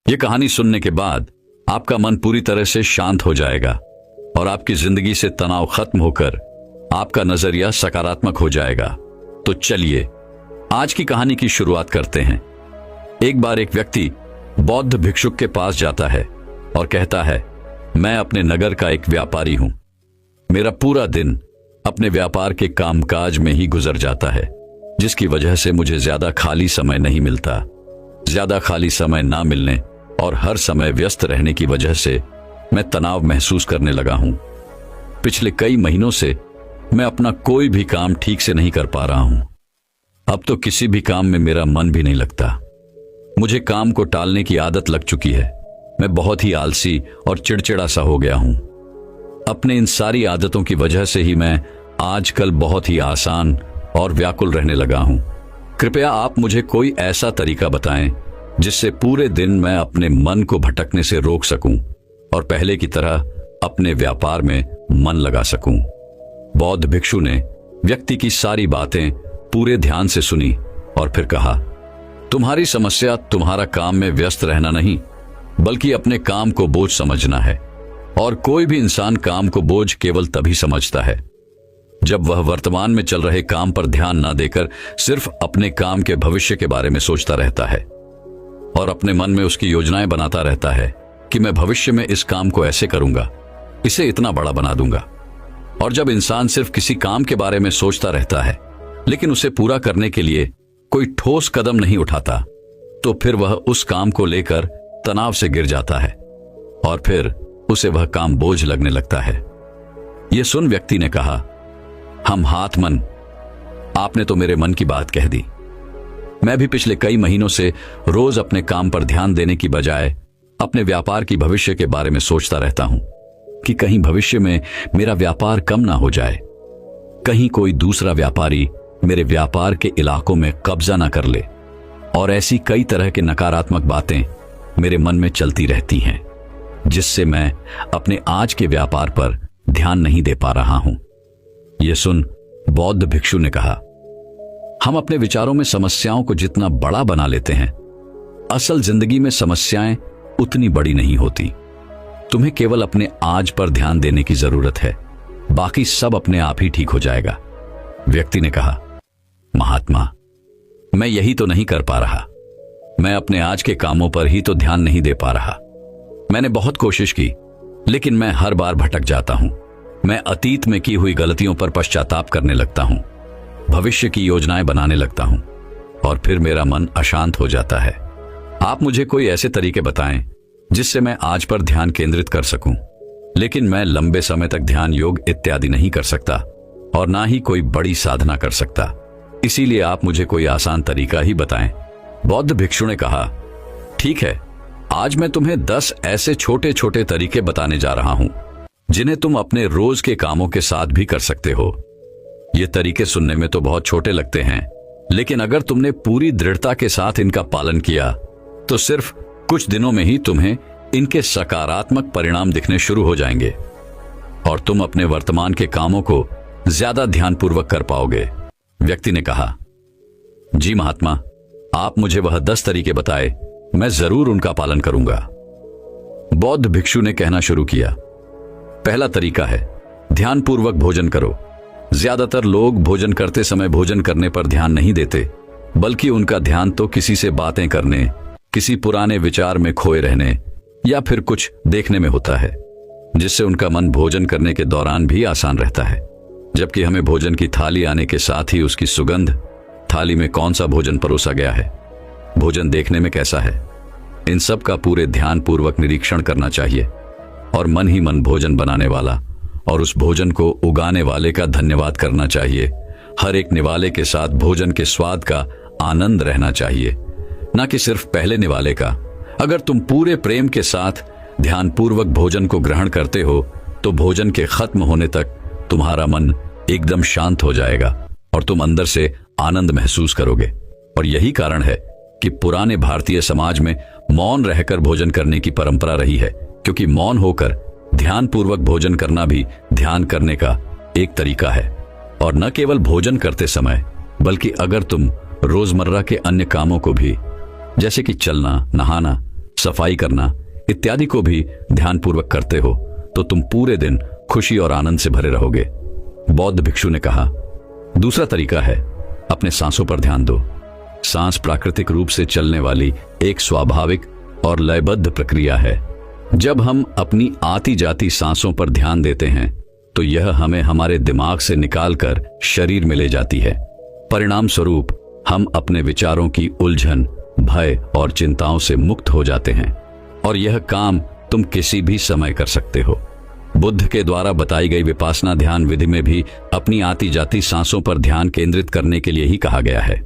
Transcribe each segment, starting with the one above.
ये कहानी सुनने के बाद आपका मन पूरी तरह से शांत हो जाएगा और आपकी जिंदगी से तनाव खत्म होकर आपका नजरिया सकारात्मक हो जाएगा। तो चलिए आज की कहानी की शुरुआत करते हैं। एक बार एक व्यक्ति बौद्ध भिक्षुक के पास जाता है और कहता है, मैं अपने नगर का एक व्यापारी हूं। मेरा पूरा दिन अपने व्यापार के कामकाज में ही गुजर जाता है, जिसकी वजह से मुझे ज्यादा खाली समय नहीं मिलता। ज्यादा खाली समय ना मिलने और हर समय व्यस्त रहने की वजह से मैं तनाव महसूस करने लगा हूं। पिछले कई महीनों से मैं अपना कोई भी काम ठीक से नहीं कर पा रहा हूं। अब तो किसी भी काम में मेरा मन भी नहीं लगता। मुझे काम को टालने की आदत लग चुकी है। मैं बहुत ही आलसी और चिड़चिड़ा सा हो गया हूं। अपने इन सारी आदतों की वजह से ही मैं आजकल बहुत ही आसान और व्याकुल रहने लगा हूं। कृपया आप मुझे कोई ऐसा तरीका बताएं जिससे पूरे दिन मैं अपने मन को भटकने से रोक सकूं और पहले की तरह अपने व्यापार में मन लगा सकूं। बौद्ध भिक्षु ने व्यक्ति की सारी बातें पूरे ध्यान से सुनी और फिर कहा, तुम्हारी समस्या तुम्हारा काम में व्यस्त रहना नहीं, बल्कि अपने काम को बोझ समझना है। और कोई भी इंसान काम को बोझ केवल तभी समझता है जब वह वर्तमान में चल रहे काम पर ध्यान ना देकर सिर्फ अपने काम के भविष्य के बारे में सोचता रहता है और अपने मन में उसकी योजनाएं बनाता रहता है कि मैं भविष्य में इस काम को ऐसे करूंगा, इसे इतना बड़ा बना दूंगा। और जब इंसान सिर्फ किसी काम के बारे में सोचता रहता है लेकिन उसे पूरा करने के लिए कोई ठोस कदम नहीं उठाता, तो फिर वह उस काम को लेकर तनाव से गिर जाता है और फिर उसे वह काम बोझ लगने लगता है। यह सुन व्यक्ति ने कहा, हम हाथ मन, आपने तो मेरे मन की बात कह दी। मैं भी पिछले कई महीनों से रोज अपने काम पर ध्यान देने की बजाय अपने व्यापार की भविष्य के बारे में सोचता रहता हूं कि कहीं भविष्य में मेरा व्यापार कम ना हो जाए, कहीं कोई दूसरा व्यापारी मेरे व्यापार के इलाकों में कब्जा ना कर ले। और ऐसी कई तरह के नकारात्मक बातें मेरे मन में चलती रहती हैं, जिससे मैं अपने आज के व्यापार पर ध्यान नहीं दे पा रहा हूं। यह सुन बौद्ध भिक्षु ने कहा, हम अपने विचारों में समस्याओं को जितना बड़ा बना लेते हैं, असल जिंदगी में समस्याएं उतनी बड़ी नहीं होती। तुम्हें केवल अपने आज पर ध्यान देने की जरूरत है, बाकी सब अपने आप ही ठीक हो जाएगा। व्यक्ति ने कहा, महात्मा, मैं यही तो नहीं कर पा रहा। मैं अपने आज के कामों पर ही तो ध्यान नहीं दे पा रहा। मैंने बहुत कोशिश की, लेकिन मैं हर बार भटक जाता हूं। मैं अतीत में की हुई गलतियों पर पश्चाताप करने लगता हूं, भविष्य की योजनाएं बनाने लगता हूं और फिर मेरा मन अशांत हो जाता है। आप मुझे कोई ऐसे तरीके बताएं जिससे मैं आज पर ध्यान केंद्रित कर सकूं, लेकिन मैं लंबे समय तक ध्यान योग इत्यादि नहीं कर सकता और ना ही कोई बड़ी साधना कर सकता। इसीलिए आप मुझे कोई आसान तरीका ही बताएं। बौद्ध भिक्षु ने कहा, ठीक है, आज मैं तुम्हें 10 ऐसे छोटे छोटे तरीके बताने जा रहा हूं जिन्हें तुम अपने रोज के कामों के साथ भी कर सकते हो। ये तरीके सुनने में तो बहुत छोटे लगते हैं, लेकिन अगर तुमने पूरी दृढ़ता के साथ इनका पालन किया तो सिर्फ कुछ दिनों में ही तुम्हें इनके सकारात्मक परिणाम दिखने शुरू हो जाएंगे और तुम अपने वर्तमान के कामों को ज्यादा ध्यानपूर्वक कर पाओगे। व्यक्ति ने कहा, जी महात्मा, आप मुझे वह 10 तरीके बताए, मैं जरूर उनका पालन करूंगा। बौद्ध भिक्षु ने कहना शुरू किया, पहला तरीका है ध्यानपूर्वक भोजन करो। ज्यादातर लोग भोजन करते समय भोजन करने पर ध्यान नहीं देते, बल्कि उनका ध्यान तो किसी से बातें करने, किसी पुराने विचार में खोए रहने या फिर कुछ देखने में होता है, जिससे उनका मन भोजन करने के दौरान भी आसान रहता है। जबकि हमें भोजन की थाली आने के साथ ही उसकी सुगंध, थाली में कौन सा भोजन परोसा गया है, भोजन देखने में कैसा है, इन सब का पूरे ध्यानपूर्वक निरीक्षण करना चाहिए और मन ही मन भोजन बनाने वाला और उस भोजन को उगाने वाले का धन्यवाद करना चाहिए। हर एक निवाले के साथ भोजन के स्वाद का आनंद रहना चाहिए, ना कि सिर्फ पहले निवाले का। अगर तुम पूरे प्रेम के साथ ध्यानपूर्वक भोजन को ग्रहण करते हो तो भोजन के खत्म होने तक तुम्हारा मन एकदम शांत हो जाएगा और तुम अंदर से आनंद महसूस करोगे। और यही कारण है कि पुराने भारतीय समाज में मौन रहकर भोजन करने की परंपरा रही है, क्योंकि मौन होकर ध्यानपूर्वक भोजन करना भी ध्यान करने का एक तरीका है। और न केवल भोजन करते समय, बल्कि अगर तुम रोजमर्रा के अन्य कामों को भी, जैसे कि चलना, नहाना, सफाई करना इत्यादि को भी ध्यानपूर्वक करते हो तो तुम पूरे दिन खुशी और आनंद से भरे रहोगे। बौद्ध भिक्षु ने कहा, दूसरा तरीका है अपने सांसों पर ध्यान दो। सांस प्राकृतिक रूप से चलने वाली एक स्वाभाविक और लयबद्ध प्रक्रिया है। जब हम अपनी आती जाती सांसों पर ध्यान देते हैं तो यह हमें हमारे दिमाग से निकालकर शरीर में ले जाती है। परिणाम स्वरूप हम अपने विचारों की उलझन, भय और चिंताओं से मुक्त हो जाते हैं और यह काम तुम किसी भी समय कर सकते हो। बुद्ध के द्वारा बताई गई विपासना ध्यान विधि में भी अपनी आती जाती सांसों पर ध्यान केंद्रित करने के लिए ही कहा गया है।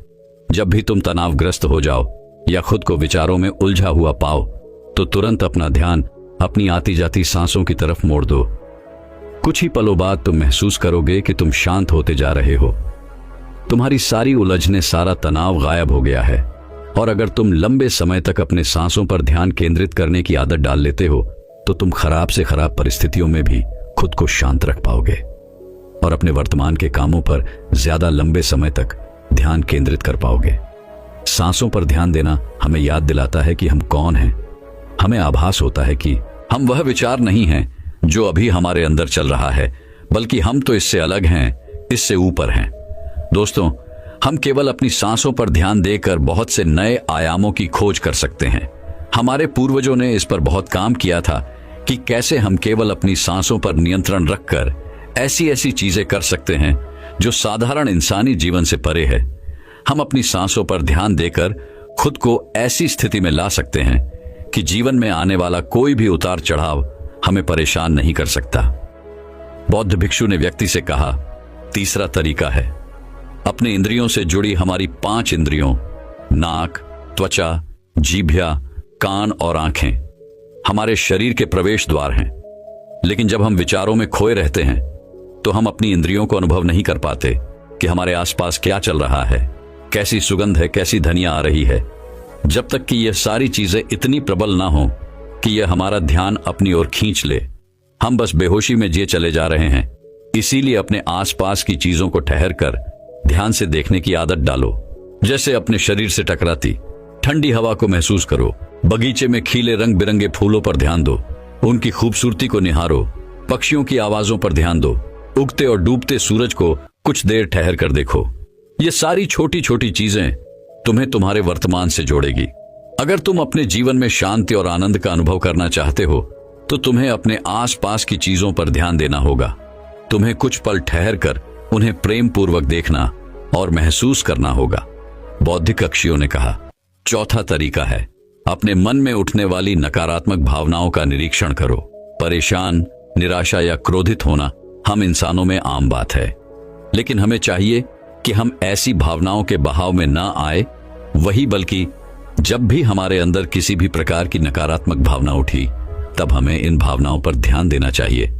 जब भी तुम तनावग्रस्त हो जाओ या खुद को विचारों में उलझा हुआ पाओ तो तुरंत अपना ध्यान अपनी आती जाती सांसों की तरफ मोड़ दो। कुछ ही पलों बाद तुम महसूस करोगे कि तुम शांत होते जा रहे हो। तुम्हारी सारी उलझने, सारा तनाव गायब हो गया है। और अगर तुम लंबे समय तक अपने सांसों पर ध्यान केंद्रित करने की आदत डाल लेते हो तो तुम खराब से खराब परिस्थितियों में भी खुद को शांत रख पाओगे और अपने वर्तमान के कामों पर ज्यादा लंबे समय तक ध्यान केंद्रित कर पाओगे। सांसों पर ध्यान देना हमें याद दिलाता है कि हम कौन हैं। हमें आभास होता है कि हम वह विचार नहीं हैं जो अभी हमारे अंदर चल रहा है, बल्कि हम तो इससे अलग हैं, इससे ऊपर हैं। दोस्तों, हम केवल अपनी सांसों पर ध्यान देकर बहुत से नए आयामों की खोज कर सकते हैं। हमारे पूर्वजों ने इस पर बहुत काम किया था कि कैसे हम केवल अपनी सांसों पर नियंत्रण रखकर ऐसी ऐसी चीजें कर सकते हैं जो साधारण इंसानी जीवन से परे है। हम अपनी सांसों पर ध्यान देकर खुद को ऐसी स्थिति में ला सकते हैं कि जीवन में आने वाला कोई भी उतार चढ़ाव हमें परेशान नहीं कर सकता। बौद्ध भिक्षु ने व्यक्ति से कहा, तीसरा तरीका है अपने इंद्रियों से जुड़ी हमारी 5 इंद्रियों नाक, त्वचा, जीभ्या, कान और आंखें हमारे शरीर के प्रवेश द्वार हैं। लेकिन जब हम विचारों में खोए रहते हैं तो हम अपनी इंद्रियों को अनुभव नहीं कर पाते कि हमारे आसपास क्या चल रहा है, कैसी सुगंध है, कैसी ध्वनियां आ रही है। जब तक कि यह सारी चीजें इतनी प्रबल ना हो कि यह हमारा ध्यान अपनी ओर खींच ले, हम बस बेहोशी में जिए चले जा रहे हैं। इसीलिए अपने आसपास की चीजों को ठहर कर ध्यान से देखने की आदत डालो। जैसे अपने शरीर से टकराती ठंडी हवा को महसूस करो, बगीचे में खिले रंग बिरंगे फूलों पर ध्यान दो, उनकी खूबसूरती को निहारो, पक्षियों की आवाजों पर ध्यान दो, उगते और डूबते सूरज को कुछ देर ठहर कर देखो। ये सारी छोटी छोटी चीजें तुम्हें तुम्हारे वर्तमान से जोड़ेगी। अगर तुम अपने जीवन में शांति और आनंद का अनुभव करना चाहते हो तो तुम्हें अपने आसपास की चीजों पर ध्यान देना होगा। तुम्हें कुछ पल ठहर कर उन्हें प्रेम पूर्वक देखना और महसूस करना होगा। बौद्धिक कक्षियों ने कहा, चौथा तरीका है अपने मन में उठने वाली नकारात्मक भावनाओं का निरीक्षण करो। परेशान, निराशा या क्रोधित होना हम इंसानों में आम बात है, लेकिन हमें चाहिए कि हम ऐसी भावनाओं के बहाव में ना आए। वही बल्कि जब भी हमारे अंदर किसी भी प्रकार की नकारात्मक भावना उठी तब हमें इन भावनाओं पर ध्यान देना चाहिए।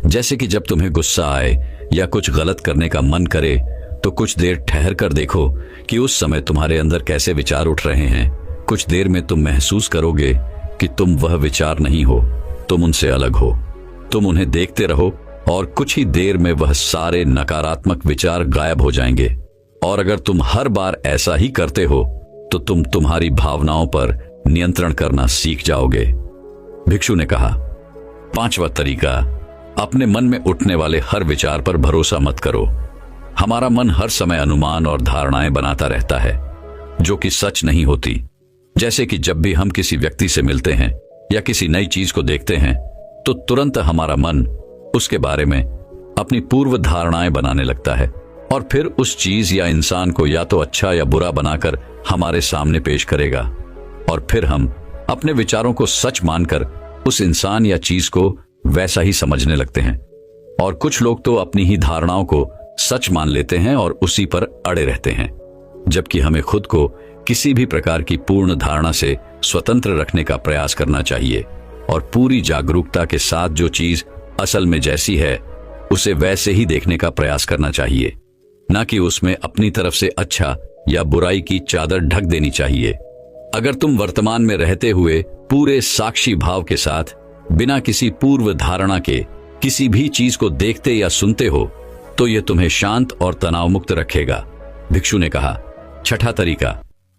जैसे कि जब तुम्हें गुस्सा आए या कुछ गलत करने का मन करे तो कुछ देर ठहर कर देखो कि उस समय तुम्हारे अंदर कैसे विचार उठ रहे हैं। कुछ देर में तुम महसूस करोगे कि तुम वह विचार नहीं हो, तुम उनसे अलग हो। तुम उन्हें देखते रहो और कुछ ही देर में वह सारे नकारात्मक विचार गायब हो जाएंगे। और अगर तुम हर बार ऐसा ही करते हो तो तुम तुम्हारी भावनाओं पर नियंत्रण करना सीख जाओगे। भिक्षु ने कहा, पांचवा तरीका, अपने मन में उठने वाले हर विचार पर भरोसा मत करो। हमारा मन हर समय अनुमान और धारणाएं बनाता रहता है जो कि सच नहीं होती। जैसे कि जब भी हम किसी व्यक्ति से मिलते हैं या किसी नई चीज को देखते हैं तो तुरंत हमारा मन उसके बारे में अपनी पूर्व धारणाएं बनाने लगता है और फिर उस चीज या इंसान को या तो अच्छा या बुरा बनाकर हमारे सामने पेश करेगा और फिर हम अपने विचारों को सच मानकर उस इंसान या चीज को वैसा ही समझने लगते हैं। और कुछ लोग तो अपनी ही धारणाओं को सच मान लेते हैं और उसी पर अड़े रहते हैं, जबकि हमें खुद को किसी भी प्रकार की पूर्ण धारणा से स्वतंत्र रखने का प्रयास करना चाहिए और पूरी जागरूकता के साथ जो चीज असल में जैसी है उसे वैसे ही देखने का प्रयास करना चाहिए, न कि उसमें अपनी तरफ से अच्छा या बुराई की चादर ढक देनी चाहिए। अगर तुम वर्तमान में रहते हुए पूरे साक्षी भाव के साथ बिना किसी पूर्व धारणा के किसी भी चीज को देखते या सुनते हो तो यह तुम्हें शांत और तनाव मुक्त रखेगा। भिक्षु ने कहा, छठा तरीका,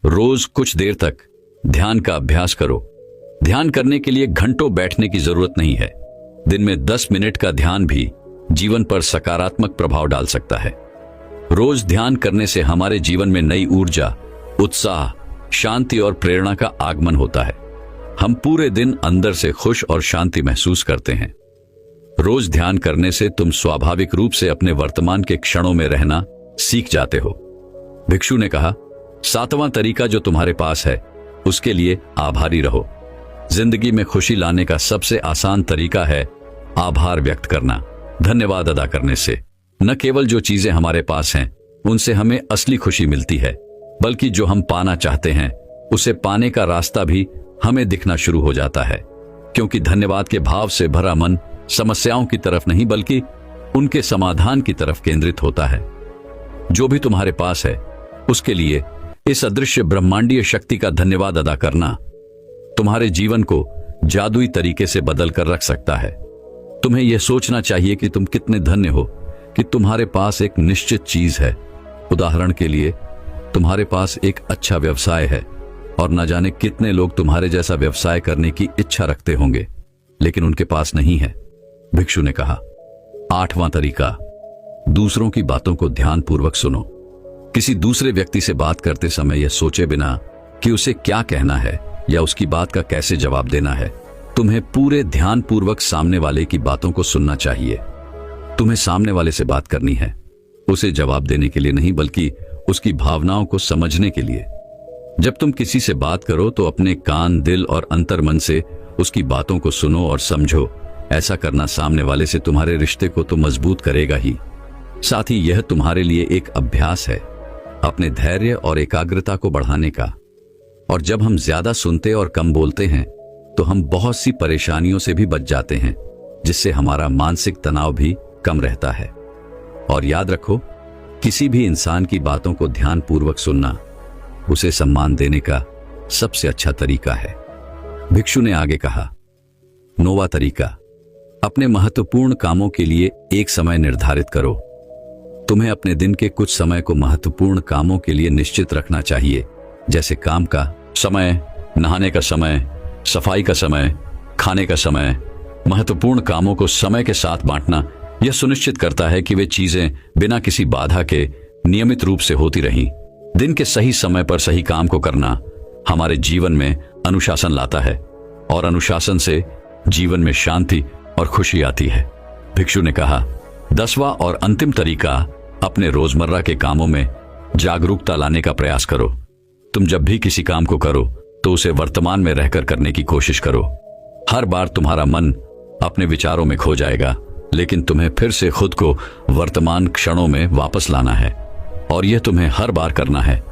रोज कुछ देर तक ध्यान का अभ्यास करो। ध्यान करने के लिए घंटों बैठने की जरूरत नहीं है। दिन में 10 मिनट का ध्यान भी जीवन पर सकारात्मक प्रभाव डाल सकता है। रोज ध्यान करने से हमारे जीवन में नई ऊर्जा, उत्साह, शांति और प्रेरणा का आगमन होता है। हम पूरे दिन अंदर से खुश और शांति महसूस करते हैं। रोज ध्यान करने से तुम स्वाभाविक रूप से अपने वर्तमान के क्षणों में रहना सीख जाते हो। भिक्षु ने कहा, 7वां तरीका जो तुम्हारे पास है उसके लिए आभारी रहो। जिंदगी में खुशी लाने का सबसे आसान तरीका है आभार व्यक्त करना। धन्यवाद अदा करने से न केवल जो चीजें हमारे पास हैं उनसे हमें असली खुशी मिलती है, बल्कि जो हम पाना चाहते हैं उसे पाने का रास्ता भी हमें दिखना शुरू हो जाता है। क्योंकि धन्यवाद के भाव से भरा मन समस्याओं की तरफ नहीं बल्कि उनके समाधान की तरफ केंद्रित होता है। जो भी तुम्हारे पास है उसके लिए इस अदृश्य ब्रह्मांडीय शक्ति का धन्यवाद अदा करना तुम्हारे जीवन को जादुई तरीके से बदल कर रख सकता है। तुम्हें यह सोचना चाहिए कि तुम कितने धन्य हो कि तुम्हारे पास एक निश्चित चीज है। उदाहरण के लिए, तुम्हारे पास एक अच्छा व्यवसाय है और न जाने कितने लोग तुम्हारे जैसा व्यवसाय करने की इच्छा रखते होंगे, लेकिन उनके पास नहीं है। भिक्षु ने कहा, 8वां तरीका, दूसरों की बातों को ध्यानपूर्वक सुनो। किसी दूसरे व्यक्ति से बात करते समय यह सोचे बिना कि उसे क्या कहना है या उसकी बात का कैसे जवाब देना है, तुम्हें पूरे ध्यानपूर्वक सामने वाले की बातों को सुनना चाहिए। तुम्हें सामने वाले से बात करनी है, उसे जवाब देने के लिए नहीं बल्कि उसकी भावनाओं को समझने के लिए। जब तुम किसी से बात करो तो अपने कान, दिल और अंतर्मन से उसकी बातों को सुनो और समझो। ऐसा करना सामने वाले से तुम्हारे रिश्ते को तो मजबूत करेगा ही, साथ ही यह तुम्हारे लिए एक अभ्यास है अपने धैर्य और एकाग्रता को बढ़ाने का। और जब हम ज्यादा सुनते और कम बोलते हैं तो हम बहुत सी परेशानियों से भी बच जाते हैं, जिससे हमारा मानसिक तनाव भी कम रहता है। और याद रखो, किसी भी इंसान की बातों को ध्यानपूर्वक सुनना उसे सम्मान देने का सबसे अच्छा तरीका है। भिक्षु ने आगे कहा, 9वां तरीका, अपने महत्वपूर्ण कामों के लिए एक समय निर्धारित करो। तुम्हें अपने दिन के कुछ समय को महत्वपूर्ण कामों के लिए निश्चित रखना चाहिए, जैसे काम का समय, नहाने का समय, सफाई का समय, खाने का समय। महत्वपूर्ण कामों को समय के साथ बांटना यह सुनिश्चित करता है कि वे चीजें बिना किसी बाधा के नियमित रूप से होती रहें। दिन के सही समय पर सही काम को करना हमारे जीवन में अनुशासन लाता है और अनुशासन से जीवन में शांति और खुशी आती है। भिक्षु ने कहा, 10वां और अंतिम तरीका, अपने रोजमर्रा के कामों में जागरूकता लाने का प्रयास करो। तुम जब भी किसी काम को करो तो उसे वर्तमान में रहकर करने की कोशिश करो। हर बार तुम्हारा मन अपने विचारों में खो जाएगा, लेकिन तुम्हें फिर से खुद को वर्तमान क्षणों में वापस लाना है। और यह तुम्हें हर बार करना है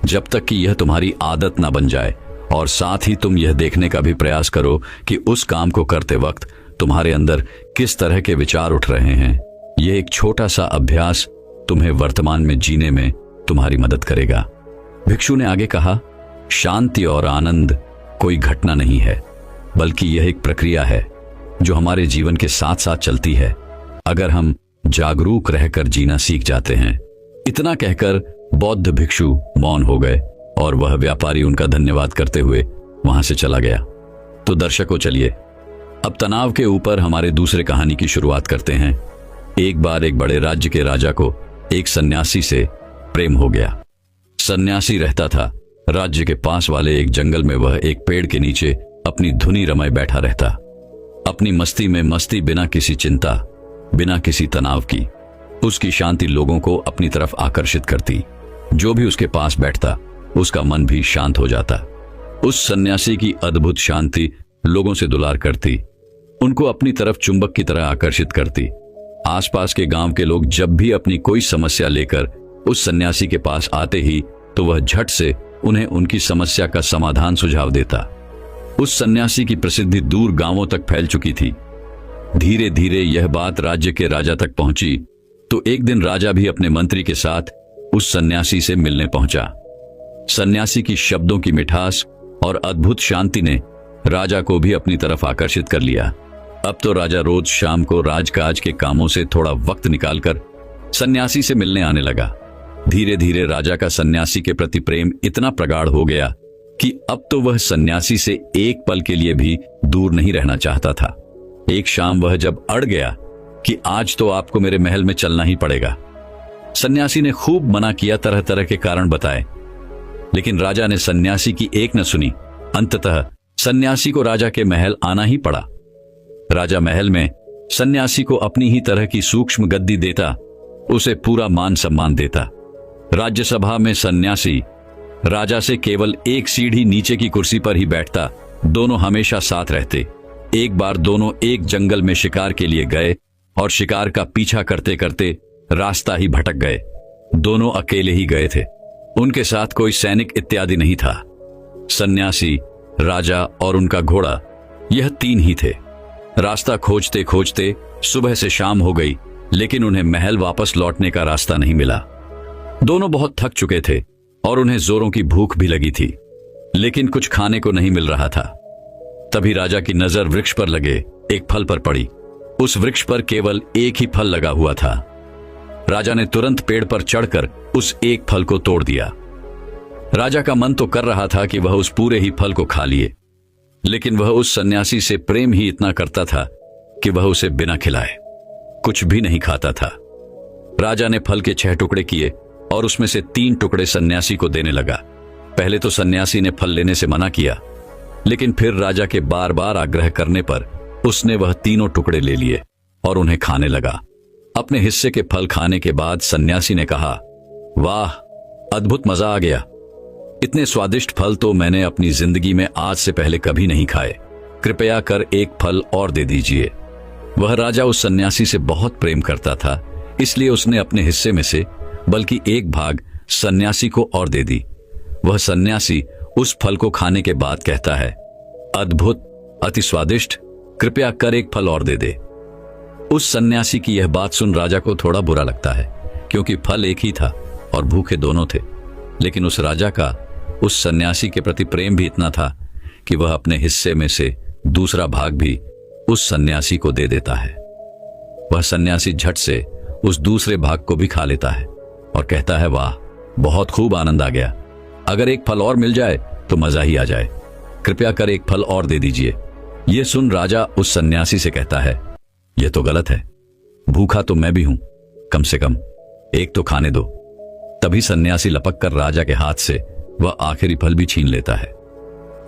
जब तक कि यह तुम्हारी आदत ना बन जाए। और साथ ही तुम यह देखने का भी प्रयास करो कि उस काम को करते वक्त तुम्हारे अंदर किस तरह के विचार उठ रहे हैं। यह एक छोटा सा अभ्यास तुम्हें वर्तमान में जीने में तुम्हारी मदद करेगा। भिक्षु ने आगे कहा, शांति और आनंद कोई घटना नहीं है, बल्कि यह एक प्रक्रिया है जो हमारे जीवन के साथ साथ चलती है, अगर हम जागरूक रहकर जीना सीख जाते हैं। इतना कहकर बौद्ध भिक्षु मौन हो गए और वह व्यापारी उनका धन्यवाद करते हुए वहां से चला गया। तो दर्शकों, चलिए अब तनाव के ऊपर हमारे दूसरे कहानी की शुरुआत करते हैं। एक बार एक बड़े राज्य के राजा को एक सन्यासी से प्रेम हो गया। सन्यासी रहता था राज्य के पास वाले एक जंगल में। वह एक पेड़ के नीचे अपनी धुनी रमाए बैठा रहता, अपनी मस्ती में मस्ती, बिना किसी चिंता, बिना किसी तनाव की। उसकी शांति लोगों को अपनी तरफ आकर्षित करती। जो भी उसके पास बैठता उसका मन भी शांत हो जाता। उस सन्यासी की अद्भुत शांति लोगों से दुलार करती, उनको अपनी तरफ चुंबक की तरह आकर्षित करती। आसपास के गांव के लोग जब भी अपनी कोई समस्या लेकर उस सन्यासी के पास आते ही तो वह झट से उन्हें उनकी समस्या का समाधान सुझाव देता। उस सन्यासी की प्रसिद्धि दूर गांवों तक फैल चुकी थी। धीरे धीरे यह बात राज्य के राजा तक पहुंची तो एक दिन राजा भी अपने मंत्री के साथ उस सन्यासी से मिलने पहुंचा। सन्यासी की शब्दों की मिठास और अद्भुत शांति ने राजा को भी अपनी तरफ आकर्षित कर लिया। अब तो राजा रोज शाम को राजकाज के कामों से थोड़ा वक्त निकालकर सन्यासी से मिलने आने लगा। धीरे धीरे राजा का सन्यासी के प्रति प्रेम इतना प्रगाढ़ हो गया कि अब तो वह सन्यासी से एक पल के लिए भी दूर नहीं रहना चाहता था। एक शाम वह जब अड़ गया कि आज तो आपको मेरे महल में चलना ही पड़ेगा। सन्यासी ने खूब मना किया, तरह तरह के कारण बताए, लेकिन राजा ने सन्यासी की एक न सुनी। अंततः सन्यासी को राजा के महल आना ही पड़ा। राजा महल में सन्यासी को अपनी ही तरह की सूक्ष्म गद्दी देता, उसे पूरा मान सम्मान देता। राज्यसभा में सन्यासी राजा से केवल एक सीढ़ी नीचे की कुर्सी पर ही बैठता। दोनों हमेशा साथ रहते। एक बार दोनों एक जंगल में शिकार के लिए गए और शिकार का पीछा करते करते रास्ता ही भटक गए। दोनों अकेले ही गए थे, उनके साथ कोई सैनिक इत्यादि नहीं था। सन्यासी, राजा और उनका घोड़ा, यह तीन ही थे। रास्ता खोजते खोजते सुबह से शाम हो गई, लेकिन उन्हें महल वापस लौटने का रास्ता नहीं मिला। दोनों बहुत थक चुके थे और उन्हें जोरों की भूख भी लगी थी, लेकिन कुछ खाने को नहीं मिल रहा था। तभी राजा की नजर वृक्ष पर लगे एक फल पर पड़ी। उस वृक्ष पर केवल एक ही फल लगा हुआ था। राजा ने तुरंत पेड़ पर चढ़कर उस एक फल को तोड़ दिया। राजा का मन तो कर रहा था कि वह उस पूरे ही फल को खा लिए, लेकिन वह उस सन्यासी से प्रेम ही इतना करता था कि वह उसे बिना खिलाए कुछ भी नहीं खाता था। राजा ने फल के 6 टुकड़े किए और उसमें से 3 टुकड़े सन्यासी को देने लगा। पहले तो सन्यासी ने फल लेने से मना किया, लेकिन फिर राजा के बार बार आग्रह करने पर उसने वह तीनों टुकड़े ले लिए और उन्हें खाने लगा। अपने हिस्से के फल खाने के बाद सन्यासी ने कहा, वाह, अद्भुत मजा आ गया। इतने स्वादिष्ट फल तो मैंने अपनी जिंदगी में आज से पहले कभी नहीं खाए। कृपया कर एक फल और दे दीजिए। वह राजा उस सन्यासी से बहुत प्रेम करता था, इसलिए उसने अपने हिस्से में से बल्कि एक भाग सन्यासी को और दे दी। वह सन्यासी उस फल को खाने के बाद कहता है, अद्भुत, अति स्वादिष्ट, कृपया कर एक फल और दे दे। उस सन्यासी की यह बात सुन राजा को थोड़ा बुरा लगता है, क्योंकि फल एक ही था और भूखे दोनों थे। लेकिन उस राजा का उस सन्यासी के प्रति प्रेम भी इतना था कि वह अपने हिस्से में से दूसरा भाग भी उस सन्यासी को दे देता है। वह सन्यासी झट से उस दूसरे भाग को भी खा लेता है और कहता है, वाह, बहुत खूब, आनंद आ गया। अगर एक फल और मिल जाए तो मजा ही आ जाए। कृपया कर एक फल और दे दीजिए। यह सुन राजा उस सन्यासी से कहता है, यह तो गलत है। भूखा तो मैं भी हूं, कम से कम एक तो खाने दो। तभी सन्यासी लपक कर राजा के हाथ से वह आखिरी फल भी छीन लेता है।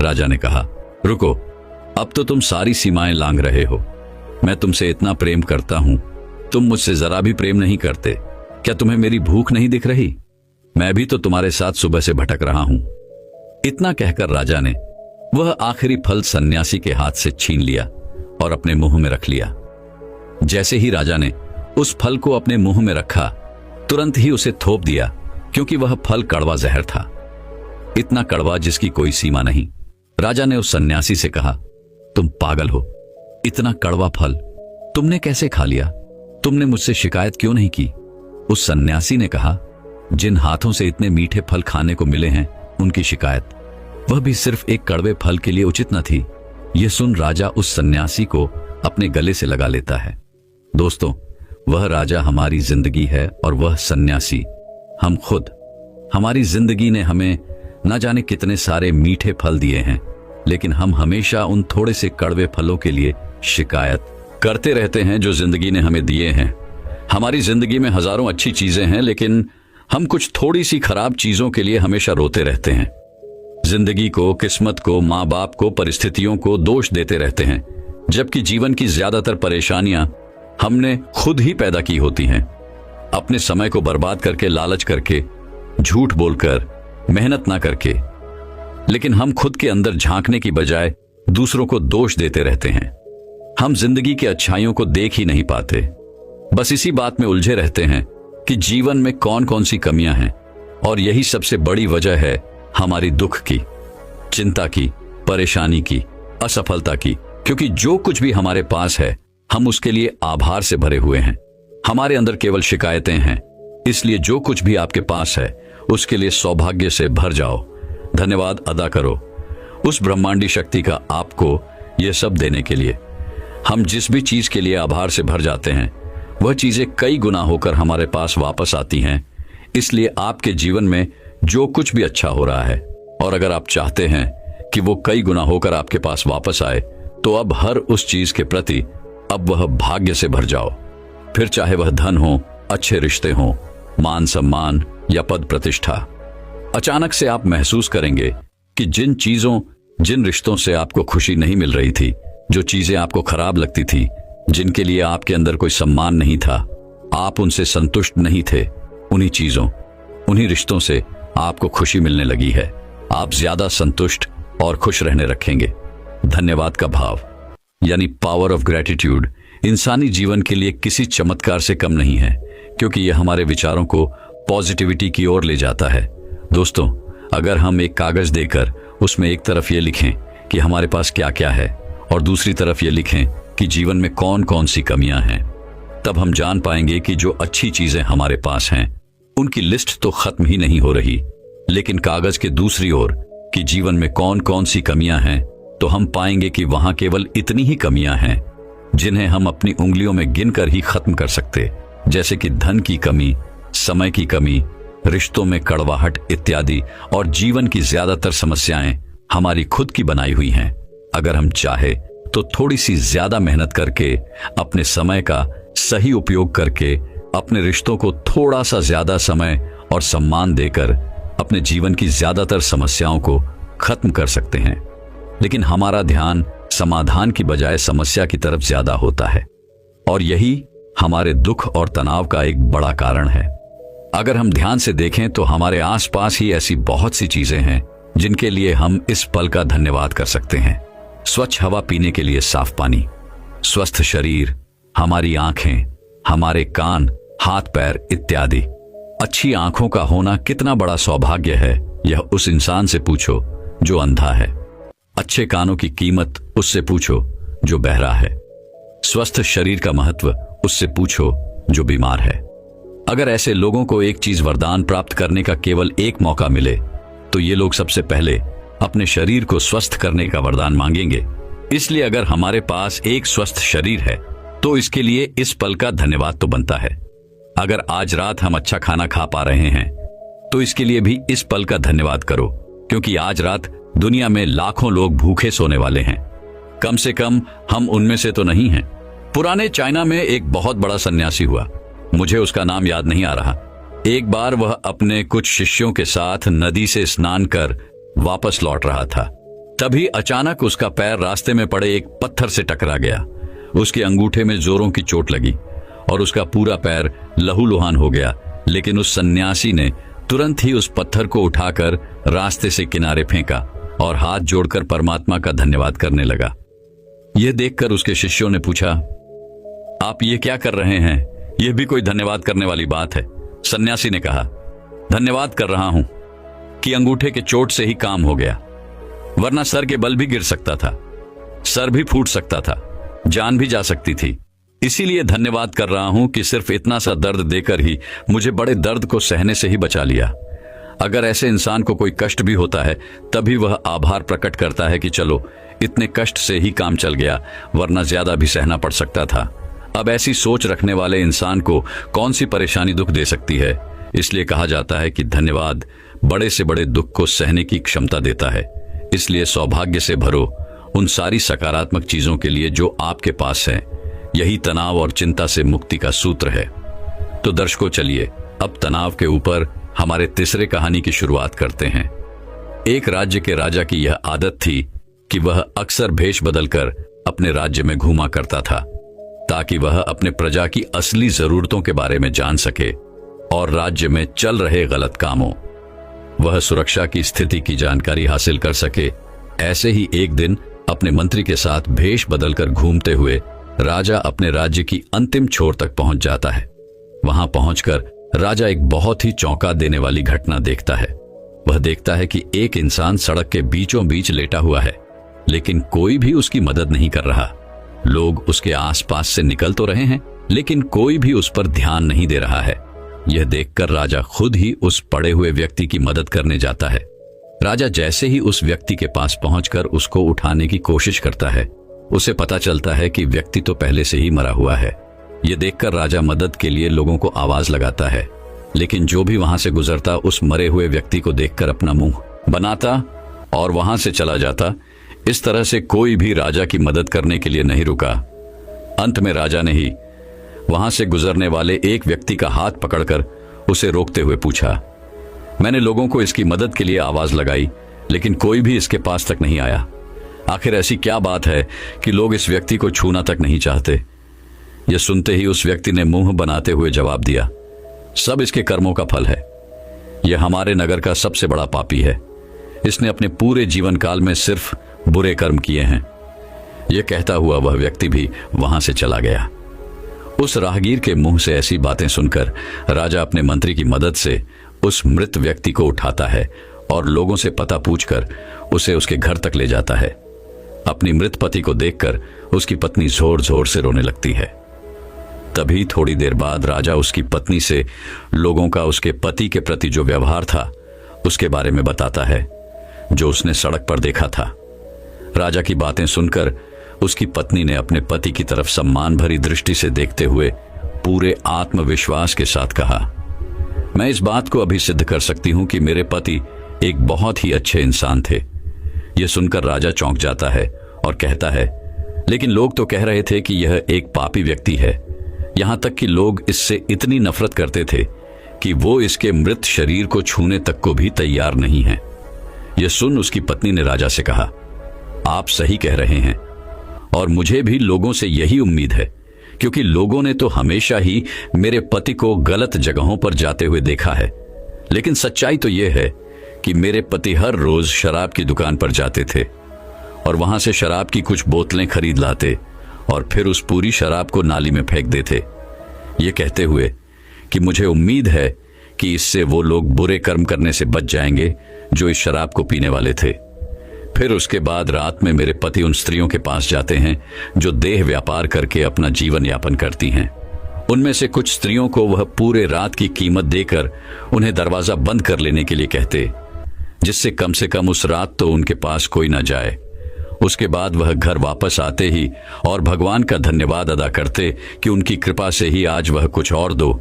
राजा ने कहा, रुको, अब तो तुम सारी सीमाएं लांघ रहे हो। मैं तुमसे इतना प्रेम करता हूं, तुम मुझसे जरा भी प्रेम नहीं करते। क्या तुम्हें मेरी भूख नहीं दिख रही? मैं भी तो तुम्हारे साथ सुबह से भटक रहा हूं। इतना कहकर राजा ने वह आखिरी फल सन्यासी के हाथ से छीन लिया और अपने मुंह में रख लिया। जैसे ही राजा ने उस फल को अपने मुंह में रखा, तुरंत ही उसे थोप दिया, क्योंकि वह फल कड़वा जहर था। इतना कड़वा जिसकी कोई सीमा नहीं। राजा ने उस सन्यासी से कहा, तुम पागल हो, इतना कड़वा फल तुमने कैसे खा लिया? तुमने मुझसे शिकायत क्यों नहीं की? उस सन्यासी ने कहा, जिन हाथों से इतने मीठे फल खाने को मिले हैं, उनकी शिकायत, वह भी सिर्फ एक कड़वे फल के लिए उचित न थी। यह सुन राजा उस सन्यासी को अपने गले से लगा लेता है। दोस्तों, वह राजा हमारी जिंदगी है और वह सन्यासी हम खुद। हमारी जिंदगी ने हमें न जाने कितने सारे मीठे फल दिए हैं, लेकिन हम हमेशा उन थोड़े से कड़वे फलों के लिए शिकायत करते रहते हैं जो जिंदगी ने हमें दिए हैं। हमारी जिंदगी में हजारों अच्छी चीजें हैं, लेकिन हम कुछ थोड़ी सी खराब चीजों के लिए हमेशा रोते रहते हैं। जिंदगी को, किस्मत को, माँ बाप को, परिस्थितियों को दोष देते रहते हैं, जबकि जीवन की ज्यादातर परेशानियां हमने खुद ही पैदा की होती हैं। अपने समय को बर्बाद करके, लालच करके, झूठ बोलकर, मेहनत ना करके। लेकिन हम खुद के अंदर झांकने की बजाय दूसरों को दोष देते रहते हैं। हम जिंदगी की अच्छाइयों को देख ही नहीं पाते, बस इसी बात में उलझे रहते हैं कि जीवन में कौन कौन सी कमियां हैं। और यही सबसे बड़ी वजह है हमारी दुख की, चिंता की, परेशानी की, असफलता की। क्योंकि जो कुछ भी हमारे पास है, हम उसके लिए आभार से भरे हुए हैं। हमारे अंदर केवल शिकायतें हैं। इसलिए जो कुछ भी आपके पास है, उसके लिए सौभाग्य से भर जाओ, धन्यवाद अदा करो उस ब्रह्मांडी शक्ति का, आपको यह सब देने के लिए। हम जिस भी चीज के लिए आभार से भर जाते हैं, वह चीजें कई गुना होकर हमारे पास वापस आती हैं। इसलिए आपके जीवन में जो कुछ भी अच्छा हो रहा है और अगर आप चाहते हैं कि वो कई गुना होकर आपके पास वापस आए, तो अब हर उस चीज के प्रति अब वह भाग्य से भर जाओ। फिर चाहे वह धन हो, अच्छे रिश्ते हो, मान सम्मान या पद प्रतिष्ठा। अचानक से आप महसूस करेंगे कि जिन रिश्तों से आपको खुशी नहीं मिल रही थी, जो चीजें आपको खराब लगती थी, जिनके लिए आपके अंदर कोई सम्मान नहीं था, आप उनसे संतुष्ट नहीं थे, उन्हीं रिश्तों से आपको खुशी मिलने लगी है। आप ज्यादा संतुष्ट और खुश रहने रखेंगे। धन्यवाद का भाव यानी पावर ऑफ ग्रेटिट्यूड इंसानी जीवन के लिए किसी चमत्कार से कम नहीं है, क्योंकि यह हमारे विचारों को पॉजिटिविटी की ओर ले जाता है। दोस्तों, अगर हम एक कागज देकर उसमें एक तरफ ये लिखें कि हमारे पास क्या क्या है और दूसरी तरफ ये लिखें कि जीवन में कौन कौन सी कमियां हैं, तब हम जान पाएंगे कि जो अच्छी चीजें हमारे पास हैं उनकी लिस्ट तो खत्म ही नहीं हो रही, लेकिन कागज के दूसरी ओर कि जीवन में कौन कौन सी कमियां हैं, तो हम पाएंगे कि वहां केवल इतनी ही कमियां हैं जिन्हें हम अपनी उंगलियों में गिनकर ही खत्म कर सकते, जैसे कि धन की कमी, समय की कमी, रिश्तों में कड़वाहट इत्यादि। और जीवन की ज्यादातर समस्याएं हमारी खुद की बनाई हुई हैं। अगर हम चाहे तो थोड़ी सी ज्यादा मेहनत करके, अपने समय का सही उपयोग करके, अपने रिश्तों को थोड़ा सा ज्यादा समय और सम्मान देकर अपने जीवन की ज्यादातर समस्याओं को खत्म कर सकते हैं। लेकिन हमारा ध्यान समाधान की बजाय समस्या की तरफ ज्यादा होता है, और यही हमारे दुख और तनाव का एक बड़ा कारण है। अगर हम ध्यान से देखें तो हमारे आसपास ही ऐसी बहुत सी चीजें हैं जिनके लिए हम इस पल का धन्यवाद कर सकते हैं। स्वच्छ हवा पीने के लिए साफ पानी, स्वस्थ शरीर, हमारी आंखें, हमारे कान, हाथ पैर इत्यादि। अच्छी आंखों का होना कितना बड़ा सौभाग्य है, यह उस इंसान से पूछो जो अंधा है। अच्छे कानों की कीमत उससे पूछो जो बहरा है। स्वस्थ शरीर का महत्व उससे पूछो जो बीमार है। अगर ऐसे लोगों को एक चीज वरदान प्राप्त करने का केवल एक मौका मिले, तो ये लोग सबसे पहले अपने शरीर को स्वस्थ करने का वरदान मांगेंगे। इसलिए अगर हमारे पास एक स्वस्थ शरीर है तो इसके लिए इस पल का धन्यवाद तो बनता है। अगर आज रात हम अच्छा खाना खा पा रहे हैं तो इसके लिए भी इस पल का धन्यवाद करो, क्योंकि आज रात दुनिया में लाखों लोग भूखे सोने वाले हैं। कम से कम हम उनमें से तो नहीं हैं। पुराने चाइना में एक बहुत बड़ा सन्यासी हुआ, मुझे उसका नाम याद नहीं आ रहा। एक बार वह अपने कुछ शिष्यों के साथ नदी से स्नान कर वापस लौट रहा था। तभी अचानक उसका पैर रास्ते में पड़े एक पत्थर से टकरा गया। उसके अंगूठे में जोरों की चोट लगी और उसका पूरा पैर लहूलुहान हो गया। लेकिन उस सन्यासी ने तुरंत ही उस पत्थर को उठाकर रास्ते से किनारे फेंका और हाथ जोड़कर परमात्मा का धन्यवाद करने लगा। यह देखकर उसके शिष्यों ने पूछा, आप ये क्या कर रहे हैं? यह भी कोई धन्यवाद करने वाली बात है? सन्यासी ने कहा, धन्यवाद कर रहा हूं कि अंगूठे के चोट से ही काम हो गया, वरना सर के बल भी गिर सकता था, सर भी फूट सकता था, जान भी जा सकती थी। इसीलिए धन्यवाद कर रहा हूं कि सिर्फ इतना सा दर्द देकर ही मुझे बड़े दर्द को सहने से ही बचा लिया। अगर ऐसे इंसान को कोई कष्ट भी होता है तभी वह आभार प्रकट करता है कि चलो इतने कष्ट से ही काम चल गया, वरना ज्यादा भी सहना पड़ सकता था। अब ऐसी सोच रखने वाले इंसान को कौन सी परेशानी दुख दे सकती है? इसलिए कहा जाता है कि धन्यवाद बड़े से बड़े दुख को सहने की क्षमता देता है। इसलिए सौभाग्य से भरो उन सारी सकारात्मक चीजों के लिए जो आपके पास है। यही तनाव और चिंता से मुक्ति का सूत्र है। तो दर्शकों, चलिए अब तनाव के ऊपर हमारे तीसरे कहानी की शुरुआत करते हैं। एक राज्य के राजा की यह आदत थी कि वह अक्सर भेष बदलकर अपने राज्य में घूमा करता था, ताकि वह अपने प्रजा की असली जरूरतों के बारे में जान सके और राज्य में चल रहे गलत कामों, वह सुरक्षा की स्थिति की जानकारी हासिल कर सके। ऐसे ही एक दिन अपने मंत्री के साथ भेष बदलकर घूमते हुए राजा अपने राज्य की अंतिम छोर तक पहुंच जाता है। वहां पहुंचकर राजा एक बहुत ही चौंका देने वाली घटना देखता है। वह देखता है कि एक इंसान सड़क के बीचों बीच लेटा हुआ है, लेकिन कोई भी उसकी मदद नहीं कर रहा। लोग उसके आसपास से निकल तो रहे हैं, लेकिन कोई भी उस पर ध्यान नहीं दे रहा है। यह देखकर राजा खुद ही उस पड़े हुए व्यक्ति की मदद करने जाता है। राजा जैसे ही उस व्यक्ति के पास पहुंचकर उसको उठाने की कोशिश करता है, उसे पता चलता है कि व्यक्ति तो पहले से ही मरा हुआ है। यह देखकर राजा मदद के लिए लोगों को आवाज लगाता है, लेकिन जो भी वहां से गुजरता उस मरे हुए व्यक्ति को देखकर अपना मुंह बनाता और वहां से चला जाता। इस तरह से कोई भी राजा की मदद करने के लिए नहीं रुका। अंत में राजा ने ही वहां से गुजरने वाले एक व्यक्ति का हाथ पकड़कर उसे रोकते हुए पूछा। मैंने लोगों को इसकी मदद के लिए आवाज लगाई, लेकिन कोई भी इसके पास तक नहीं आया। आखिर ऐसी क्या बात है कि लोग इस व्यक्ति को छूना तक नहीं चाहते? यह सुनते ही उस व्यक्ति ने मुंह बनाते हुए जवाब दिया, सब इसके कर्मों का फल है। यह हमारे नगर का सबसे बड़ा पापी है। इसने अपने पूरे जीवन काल में सिर्फ बुरे कर्म किए हैं। यह कहता हुआ वह व्यक्ति भी वहां से चला गया। उस राहगीर के मुंह से ऐसी बातें सुनकर राजा अपने मंत्री की मदद से उस मृत व्यक्ति को उठाता है और लोगों से पता पूछकर उसे उसके घर तक ले जाता है। अपनी मृत पति को देखकर उसकी पत्नी जोर जोर से रोने लगती है। तभी थोड़ी देर बाद राजा उसकी पत्नी से लोगों का उसके पति के प्रति जो व्यवहार था उसके बारे में बताता है, जो उसने सड़क पर देखा था। राजा की बातें सुनकर उसकी पत्नी ने अपने पति की तरफ सम्मान भरी दृष्टि से देखते हुए पूरे आत्मविश्वास के साथ कहा, मैं इस बात को अभी सिद्ध कर सकती हूं कि मेरे पति एक बहुत ही अच्छे इंसान थे। यह सुनकर राजा चौंक जाता है और कहता है, लेकिन लोग तो कह रहे थे कि यह एक पापी व्यक्ति है। यहां तक कि लोग इससे इतनी नफरत करते थे कि वो इसके मृत शरीर को छूने तक को भी तैयार नहीं है। यह सुन उसकी पत्नी ने राजा से कहा, आप सही कह रहे हैं और मुझे भी लोगों से यही उम्मीद है, क्योंकि लोगों ने तो हमेशा ही मेरे पति को गलत जगहों पर जाते हुए देखा है। लेकिन सच्चाई तो यह है कि मेरे पति हर रोज शराब की दुकान पर जाते थे और वहां से शराब की कुछ बोतलें खरीद लाते और फिर उस पूरी शराब को नाली में फेंक देते, ये कहते हुए कि मुझे उम्मीद है कि इससे वो लोग बुरे कर्म करने से बच जाएंगे जो इस शराब को पीने वाले थे। फिर उसके बाद रात में मेरे पति उन स्त्रियों के पास जाते हैं जो देह व्यापार करके अपना जीवन यापन करती हैं। उनमें से कुछ स्त्रियों को वह पूरे रात की कीमत देकर उन्हें दरवाजा बंद कर लेने के लिए कहते, जिससे कम से कम उस रात तो उनके पास कोई न जाए। उसके बाद वह घर वापस आते ही और भगवान का धन्यवाद अदा करते कि उनकी कृपा से ही आज वह कुछ और दो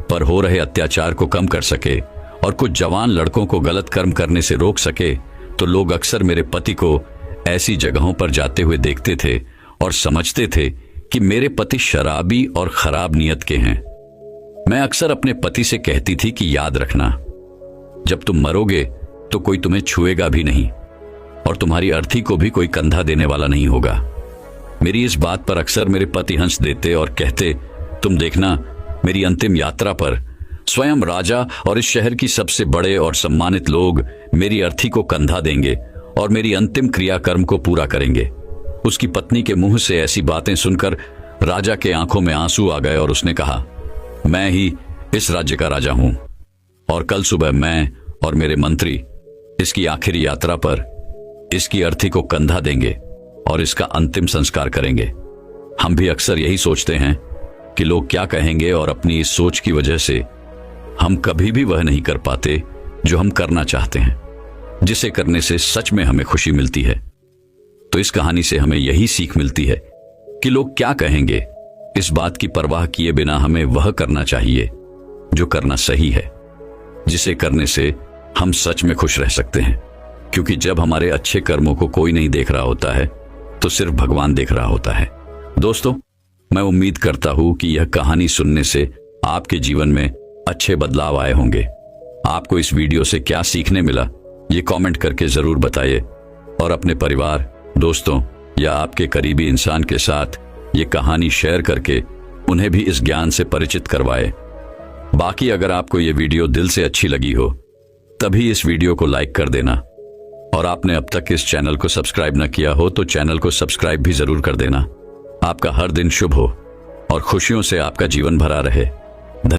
पर हो रहे अत्याचार को कम कर सके और कुछ जवान लड़कों को गलत कर्म करने से रोक सके। तो लोग अक्सर मेरे पति को ऐसी जगहों पर जाते हुए देखते थे और समझते थे कि मेरे पति शराबी और खराब नियत के हैं। मैं अक्सर अपने पति से कहती थी कि याद रखना, जब तुम मरोगे तो कोई तुम्हें छुएगा भी नहीं और तुम्हारी अर्थी को भी कोई कंधा देने वाला नहीं होगा। मेरी इस बात पर अक्सर मेरे पति हंस देते और कहते, तुम देखना, मेरी अंतिम यात्रा पर स्वयं राजा और इस शहर की सबसे बड़े और सम्मानित लोग मेरी अर्थी को कंधा देंगे और मेरी अंतिम क्रियाकर्म को पूरा करेंगे। उसकी पत्नी के मुंह से ऐसी बातें सुनकर राजा के आंखों में आंसू आ गए और उसने कहा, मैं ही इस राज्य का राजा हूं और कल सुबह मैं और मेरे मंत्री इसकी आखिरी यात्रा पर इसकी अर्थी को कंधा देंगे और इसका अंतिम संस्कार करेंगे। हम भी अक्सर यही सोचते हैं कि लोग क्या कहेंगे और अपनी इस सोच की वजह से हम कभी भी वह नहीं कर पाते जो हम करना चाहते हैं, जिसे करने से सच में हमें खुशी मिलती है। तो इस कहानी से हमें यही सीख मिलती है कि लोग क्या कहेंगे, इस बात की परवाह किए बिना हमें वह करना चाहिए जो करना सही है, जिसे करने से हम सच में खुश रह सकते हैं। क्योंकि जब हमारे अच्छे कर्मों को कोई नहीं देख रहा होता है तो सिर्फ भगवान देख रहा होता है। दोस्तों, मैं उम्मीद करता हूं कि यह कहानी सुनने से आपके जीवन में अच्छे बदलाव आए होंगे। आपको इस वीडियो से क्या सीखने मिला, ये कमेंट करके जरूर बताइए और अपने परिवार, दोस्तों या आपके करीबी इंसान के साथ ये कहानी शेयर करके उन्हें भी इस ज्ञान से परिचित करवाए। बाकी अगर आपको ये वीडियो दिल से अच्छी लगी हो तभी इस वीडियो को लाइक कर देना और आपने अब तक इस चैनल को सब्सक्राइब न किया हो तो चैनल को सब्सक्राइब भी जरूर कर देना। आपका हर दिन शुभ हो और खुशियों से आपका जीवन भरा रहे।